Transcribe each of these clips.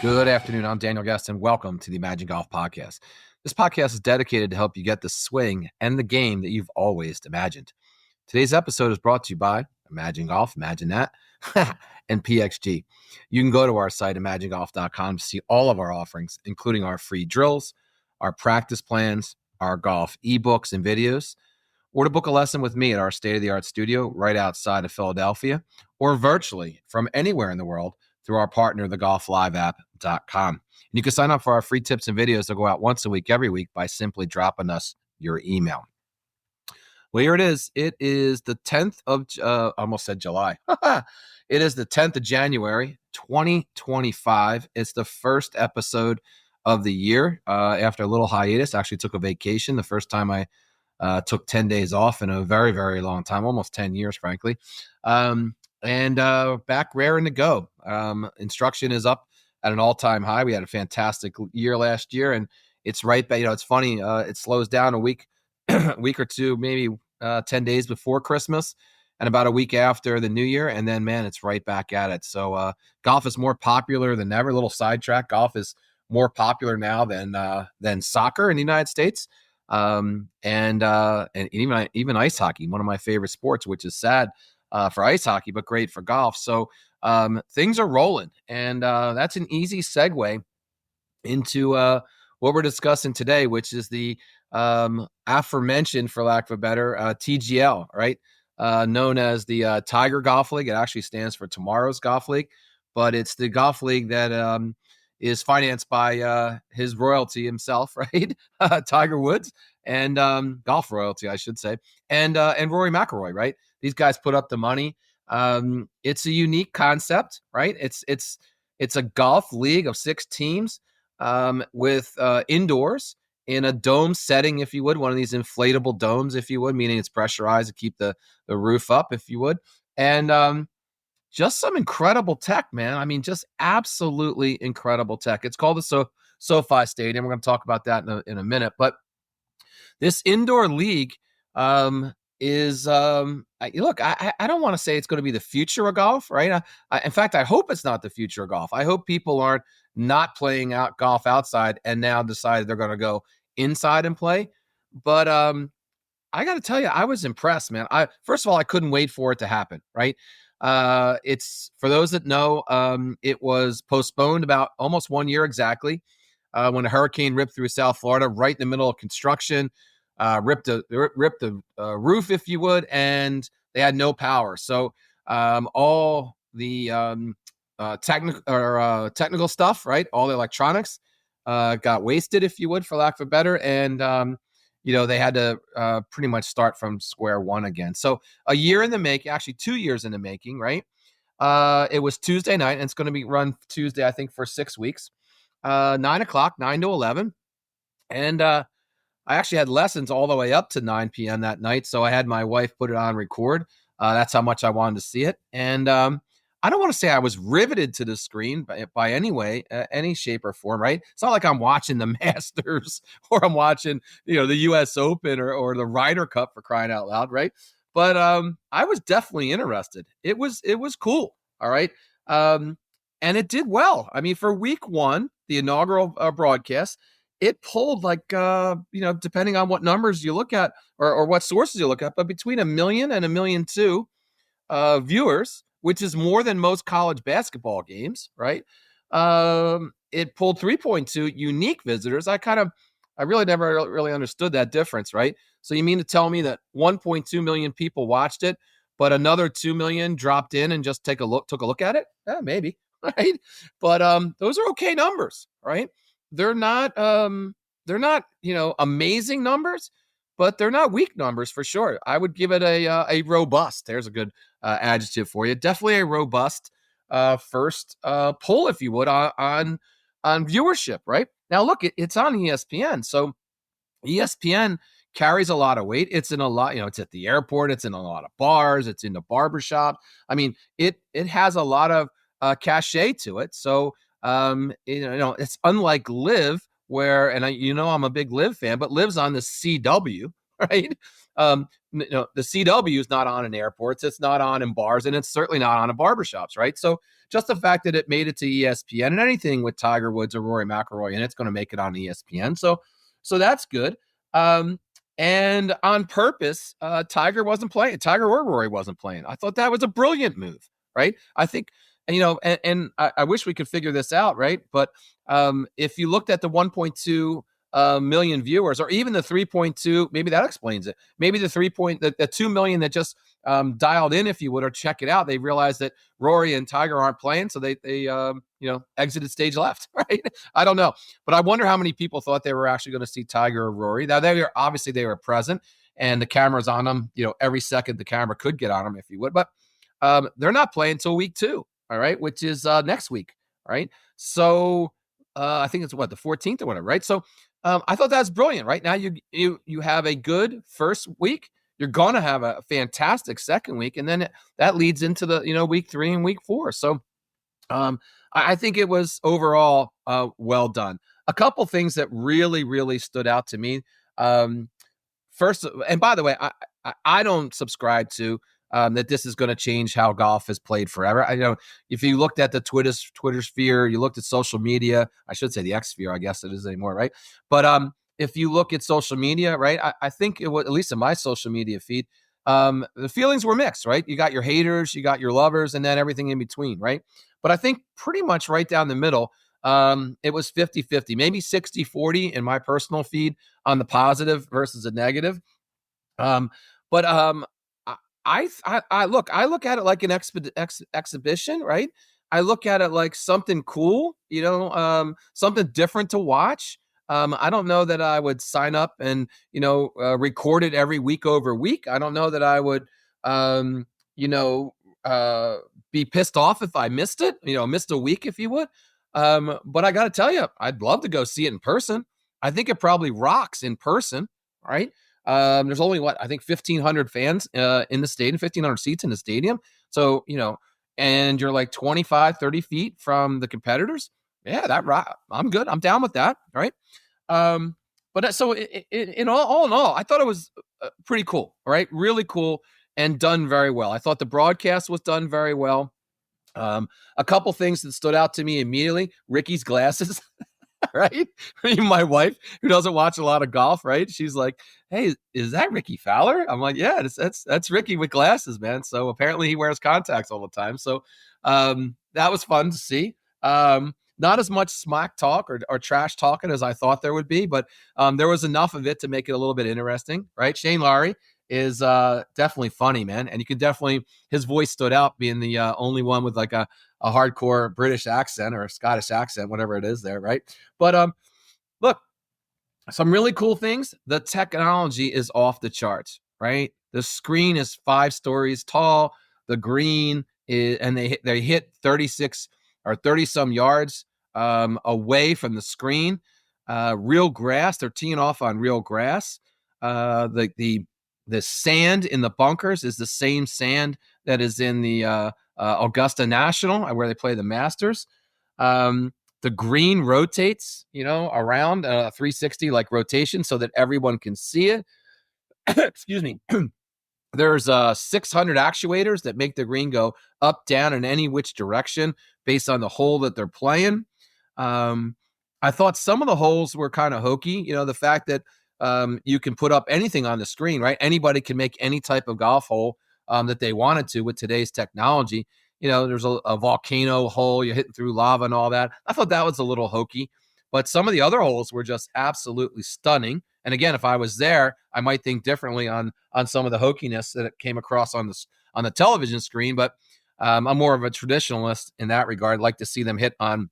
Good afternoon. I'm Daniel Guest, and welcome to the Imagic Golf Podcast. This podcast is dedicated to help you get the swing and the game that you've always imagined. Today's episode is brought to you by Imagic Golf, imagine that, and PXG. You can go to our site, imagicgolf.com, to see all of our offerings, including our free drills, our practice plans, our golf ebooks and videos, or to book a lesson with me at our state-of-the-art studio right outside of Philadelphia, or virtually from anywhere in the world through our partner, thegolfliveapp.com. And you can sign up for our free tips and videos that go out once a week, every week, by simply dropping us your email. Well, here it is. It is the 10th of, I almost said July. It is the 10th of January, 2025. It's the first episode of the year after a little hiatus. I actually took a vacation. The first time I took 10 days off in a very, very long time, almost 10 years, frankly. And back raring to go. Instruction is up at an all-time high. We had a fantastic year last year, and it's right back. It's funny. It slows down a week or two, maybe 10 days before Christmas, and about a week after the New Year, and then, man, it's right back at it. So golf is more popular than ever. A little sidetrack. Golf is more popular now than soccer in the United States. And even ice hockey, one of my favorite sports, which is sad for ice hockey, but great for golf. So things are rolling, and that's an easy segue into what we're discussing today, which is the aforementioned, for lack of a better, TGL, right? Known as the Tiger Golf League. It actually stands for Tomorrow's Golf League, but it's the golf league that is financed by his royalty himself, right? Tiger Woods, and golf royalty, I should say, and Rory McIlroy, right? These guys put up the money. It's a unique concept, right? It's a golf league of 6 teams with indoors in a dome setting, if you would, one of these inflatable domes, if you would, meaning it's pressurized to keep the roof up, if you would, and just some incredible tech, man. I mean, just absolutely incredible tech. It's called the SoFi Stadium. We're going to talk about that in a minute. But this indoor league is, look, I don't want to say it's going to be the future of golf, right? In fact, I hope it's not the future of golf. I hope people aren't not playing out golf outside and now decided they're going to go inside and play. But I got to tell you, I was impressed, man. First of all, I couldn't wait for it to happen, right? It's, for those that know, it was postponed about almost 1 year exactly when a hurricane ripped through South Florida, right in the middle of construction, ripped the roof, if you would, and they had no power. So all the technical stuff, right? All the electronics got wasted, if you would, for lack of a better, and they had to pretty much start from square one again. So a year in the making, actually 2 years in the making, right? It was Tuesday night, and it's going to be run Tuesday, I think, for 6 weeks. 9 o'clock, 9 to 11. And I actually had lessons all the way up to 9 p.m. that night. So I had my wife put it on record. That's how much I wanted to see it. And I don't want to say I was riveted to the screen by any way, any shape or form, right? It's not like I'm watching the Masters or I'm watching, the U.S. Open or the Ryder Cup, for crying out loud, right? But I was definitely interested. It was cool, all right? And it did well. I mean, for week one, the inaugural broadcast, it pulled like, depending on what numbers you look at or what sources you look at, but between 1 million and 1.2 million viewers, which is more than most college basketball games, right? It pulled 3.2 unique visitors. I really never really understood that difference, right? So you mean to tell me that 1.2 million people watched it, but another 2 million dropped in and just took a look at it? Yeah, maybe, right? But those are okay numbers, right? They're not amazing numbers, but they're not weak numbers for sure. I would give it a robust. There's a good adjective for you. Definitely a robust first pull, if you would, on viewership. Right now, look, it's on ESPN, so ESPN carries a lot of weight. It's in a lot, it's at the airport. It's in a lot of bars. It's in the barbershop. I mean, it has a lot of cachet to it. So it's unlike Live, where, and I'm a big Live fan, but Live's on the CW, right? The CW is not on in airports, it's not on in bars, and it's certainly not on in barbershops, right? So just the fact that it made it to ESPN, and anything with Tiger Woods or Rory McIlroy, and it's going to make it on ESPN. So that's good. And on purpose, Tiger wasn't playing. Tiger or Rory wasn't playing. I thought that was a brilliant move, right? I think, and I wish we could figure this out, right? But if you looked at the 1.2 million viewers, or even the 3.2, maybe that explains it. Maybe the 2 million that just dialed in, if you would, or check it out, they realized that Rory and Tiger aren't playing, so they exited stage left, right? I don't know, but I wonder how many people thought they were actually going to see Tiger or Rory. Now they were present, and the camera's on them. Every second the camera could get on them, if you would, but they're not playing until week 2, all right, which is next week, right? So I think it's the 14th or whatever, right? So I thought that's brilliant. Right now, you have a good first week. You're going to have a fantastic second week, and then that leads into the week 3 and week 4. So I think it was overall well done. A couple things that really, really stood out to me. First, and by the way, I don't subscribe to that this is going to change how golf is played forever. I know if you looked at the Twitter sphere, you looked at social media, I should say the X sphere, I guess it is anymore, right? But if you look at social media, right, I think it was, at least in my social media feed, the feelings were mixed, right? You got your haters, you got your lovers, and then everything in between, right? But I think pretty much right down the middle, it was 50-50, maybe 60-40 in my personal feed on the positive versus the negative. But I look at it like an exhibition, right? I look at it like something cool, something different to watch. I don't know that I would sign up and record it every week over week. I don't know that I would be pissed off if I missed it, missed a week, if you would. But I got to tell you, I'd love to go see it in person. I think it probably rocks in person, right? There's only I think 1,500 fans in the stadium, 1,500 seats in the stadium. So, and you're like 25, 30 feet from the competitors. Yeah, I'm good. I'm down with that. All right. But so in all, I thought it was pretty cool. All right. Really cool and done very well. I thought the broadcast was done very well. A couple things that stood out to me immediately: Ricky's glasses. Right? My wife, who doesn't watch a lot of golf, right? She's like, "Hey, is that Ricky Fowler?" I'm like, "Yeah, that's Ricky with glasses, man." So apparently he wears contacts all the time. So that was fun to see. Not as much smack talk or trash talking as I thought there would be, but there was enough of it to make it a little bit interesting, right? Shane Lowry is definitely funny, man, and you can definitely, his voice stood out, being the only one with like a hardcore British accent or a Scottish accent, whatever it is there, right? But look, some really cool things. The technology is off the charts, right? The screen is 5 stories tall. The green is, and they hit 36 or 30 some yards away from the screen. Real grass. They're teeing off on real grass. The sand in the bunkers is the same sand that is in the Augusta National, where they play the Masters. The green rotates, around 360 like rotation, so that everyone can see it. Excuse me. There's 600 actuators that make the green go up, down, in any which direction based on the hole that they're playing. I thought some of the holes were kind of hokey. The fact that you can put up anything on the screen, right? Anybody can make any type of golf hole that they wanted to with today's technology. There's a volcano hole, you're hitting through lava and all that. I thought that was a little hokey, but some of the other holes were just absolutely stunning. And again, if I was there, I might think differently on some of the hokiness that it came across on the television screen. But I'm more of a traditionalist in that regard. I'd like to see them hit on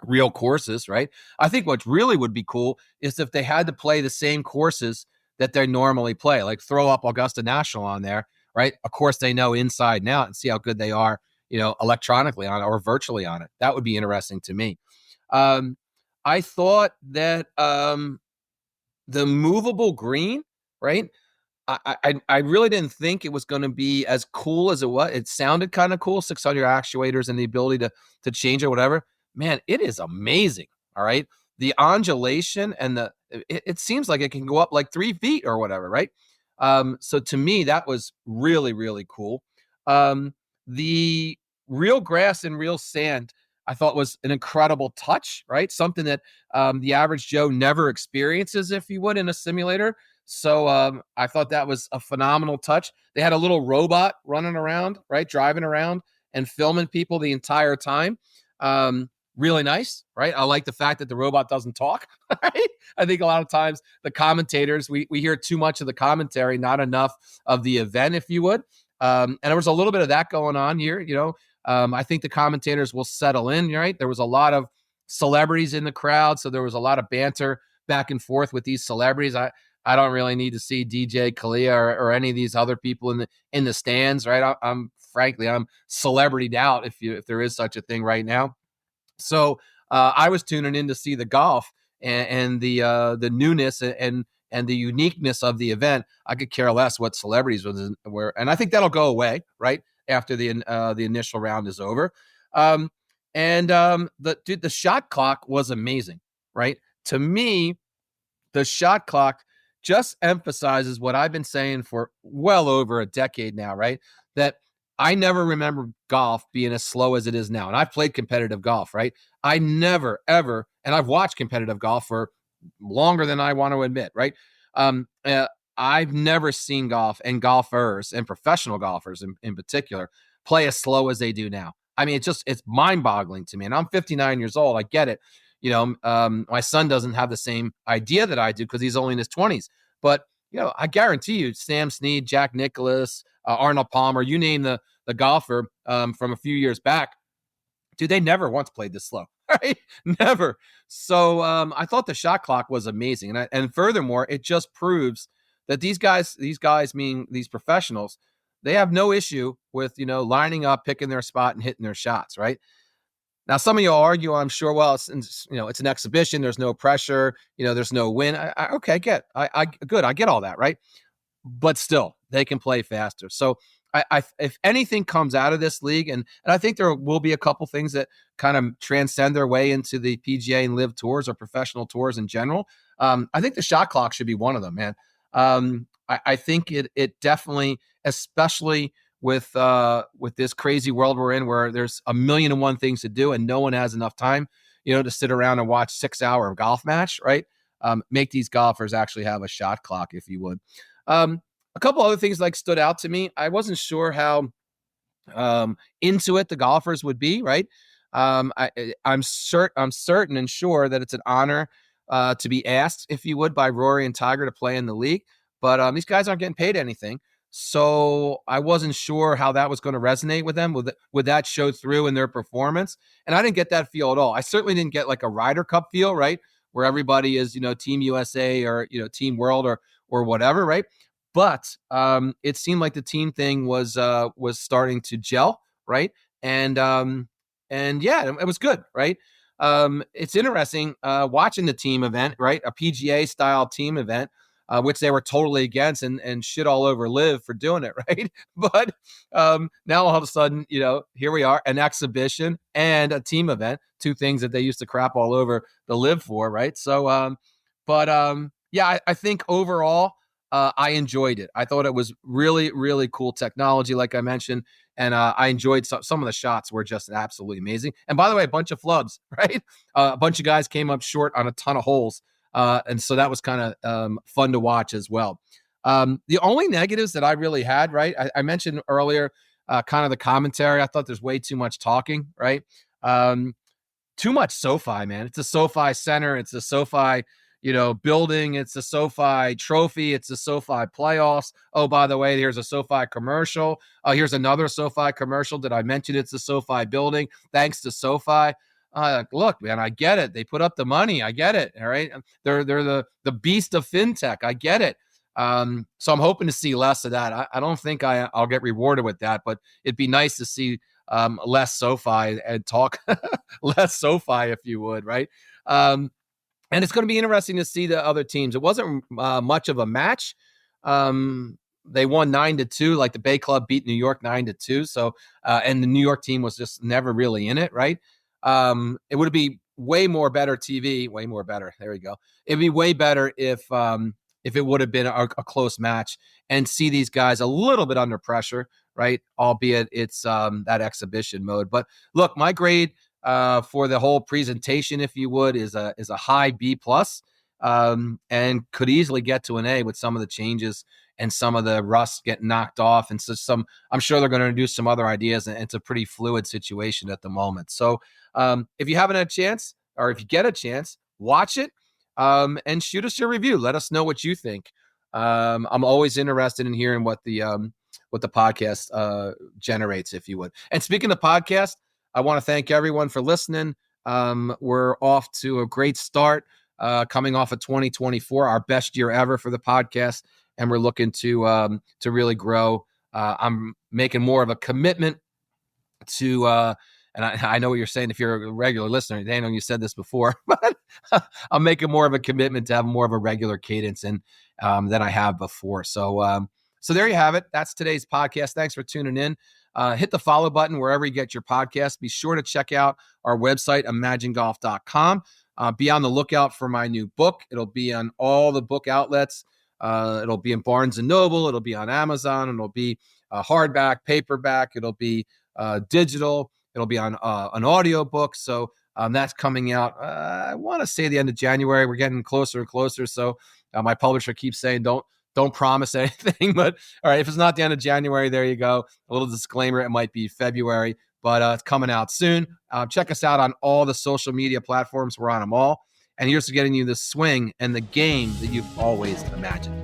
real courses, right? I think what really would be cool is if they had to play the same courses that they normally play, like throw up Augusta National on there, right? Of course, they know inside and out, and see how good they are, electronically on it or virtually on it. That would be interesting to me. I thought that the movable green, right? I really didn't think it was going to be as cool as it was. It sounded kind of cool, 600 actuators and the ability to change it, whatever. Man, it is amazing. All right. The undulation and it seems like it can go up like 3 feet or whatever, right? So to me, that was really, really cool. The real grass and real sand, I thought was an incredible touch, right? Something that the average Joe never experiences, if you would, in a simulator. So I thought that was a phenomenal touch. They had a little robot running around, right, driving around and filming people the entire time. Really nice, right? I like the fact that the robot doesn't talk, right? I think a lot of times the commentators, we hear too much of the commentary, not enough of the event, if you would. And there was a little bit of that going on here, I think the commentators will settle in, right? There was a lot of celebrities in the crowd, so there was a lot of banter back and forth with these celebrities. I don't really need to see DJ Khalil or any of these other people in the stands, right? I'm frankly celebrityed out if there is such a thing right now. So I was tuning in to see the golf and the newness and the uniqueness of the event. I could care less what celebrities were, and I think that'll go away right after the initial round is over. The shot clock was amazing, right? To me, the shot clock just emphasizes what I've been saying for well over a decade now, right? That I never remember golf being as slow as it is now. And I've played competitive golf, right? I never, ever, and I've watched competitive golf for longer than I want to admit, right? I've never seen golf and golfers and professional golfers in particular play as slow as they do now. I mean, it's mind-boggling to me. And I'm 59 years old. I get it. My son doesn't have the same idea that I do because he's only in his 20s. But, I guarantee you, Sam Snead, Jack Nicklaus, Arnold Palmer, you name the golfer from a few years back, dude, they never once played this slow, right? Never. So I thought the shot clock was amazing. And furthermore, it just proves that these guys, meaning these professionals, they have no issue with, lining up, picking their spot and hitting their shots, right? Now, some of you argue, I'm sure, well, it's an exhibition. There's no pressure. There's no win. Okay, good. I get all that, right? But still, they can play faster. So if anything comes out of this league, and I think there will be a couple things that kind of transcend their way into the PGA and Live tours or professional tours in general. I think the shot clock should be one of them, man. I think it definitely, especially with this crazy world we're in, where there's a million and one things to do and no one has enough time, to sit around and watch 6-hour golf match, right? Make these golfers actually have a shot clock, if you would. A couple other things stood out to me. I wasn't sure how into it the golfers would be, right? I'm certain and sure that it's an honor to be asked, if you would, by Rory and Tiger to play in the league. But these guys aren't getting paid anything. So I wasn't sure how that was going to resonate with them. Would that show through in their performance? And I didn't get that feel at all. I certainly didn't get like a Ryder Cup feel, right? Where everybody is, Team USA or, Team World or whatever, right? But it seemed like the team thing was starting to gel, right? And yeah, it was good, right? It's interesting watching the team event, right? A PGA style team event, which they were totally against and shit all over Live for doing it, right? But now all of a sudden, here we are, an exhibition and a team event, two things that they used to crap all over the Live for, right? So, yeah, I think overall, I enjoyed it. I thought it was really, really cool technology, like I mentioned, and I enjoyed some of the shots were just absolutely amazing. And by the way, a bunch of flubs, right? A bunch of guys came up short on a ton of holes. And so that was kind of fun to watch as well. The only negatives that I really had, right? I mentioned earlier kind of the commentary. I thought there's way too much talking, right? Too much SoFi, man. It's a SoFi Center. It's a SoFi, building. It's a SoFi trophy. It's a SoFi playoffs. Oh, by the way, here's a SoFi commercial. Here's another SoFi commercial. Did I mention it's a SoFi building? Thanks to SoFi. Look, man, I get it. They put up the money. I get it. All right. They're the beast of fintech. I get it. So I'm hoping to see less of that. I don't think I'll get rewarded with that, but it'd be nice to see less SoFi and talk less SoFi, if you would, right? And it's going to be interesting to see the other teams. It wasn't much of a match. They won 9-2, like the Bay Club beat New York 9-2. So, and the New York team was just never really in it, right? It would be way more better TV, way more better. There we go. It'd be way better if it would have been a close match and see these guys a little bit under pressure, right? Albeit it's that exhibition mode. But look, my grade for the whole presentation, if you would, is a high B plus, and could easily get to an A with some of the changes and some of the rust getting knocked off. And so I'm sure they're going to introduce some other ideas, and it's a pretty fluid situation at the moment. So if you haven't had a chance, or if you get a chance, watch it and shoot us your review. Let us know what you think. I'm always interested in hearing what the podcast generates, if you would. And speaking of podcast, I want to thank everyone for listening. We're off to a great start, coming off of 2024, our best year ever for the podcast, and we're looking to really grow. I'm making more of a commitment to, and I know what you're saying if you're a regular listener, Daniel, you said this before, but I'm making more of a commitment to have more of a regular cadence than I have before. So there you have it. That's today's podcast. Thanks for tuning in. Hit the follow button wherever you get your podcast. Be sure to check out our website, imagingolf.com. Be on the lookout for my new book. It'll be on all the book outlets. It'll be in Barnes & Noble. It'll be on Amazon. It'll be hardback, paperback. It'll be digital. It'll be on an audio book. So that's coming out, I want to say the end of January. We're getting closer and closer. So my publisher keeps saying, don't promise anything, but all right, if it's not the end of January, there you go. A little disclaimer, it might be February, but it's coming out soon. Check us out on all the social media platforms. We're on them all. And here's to getting you the swing and the game that you've always imagined.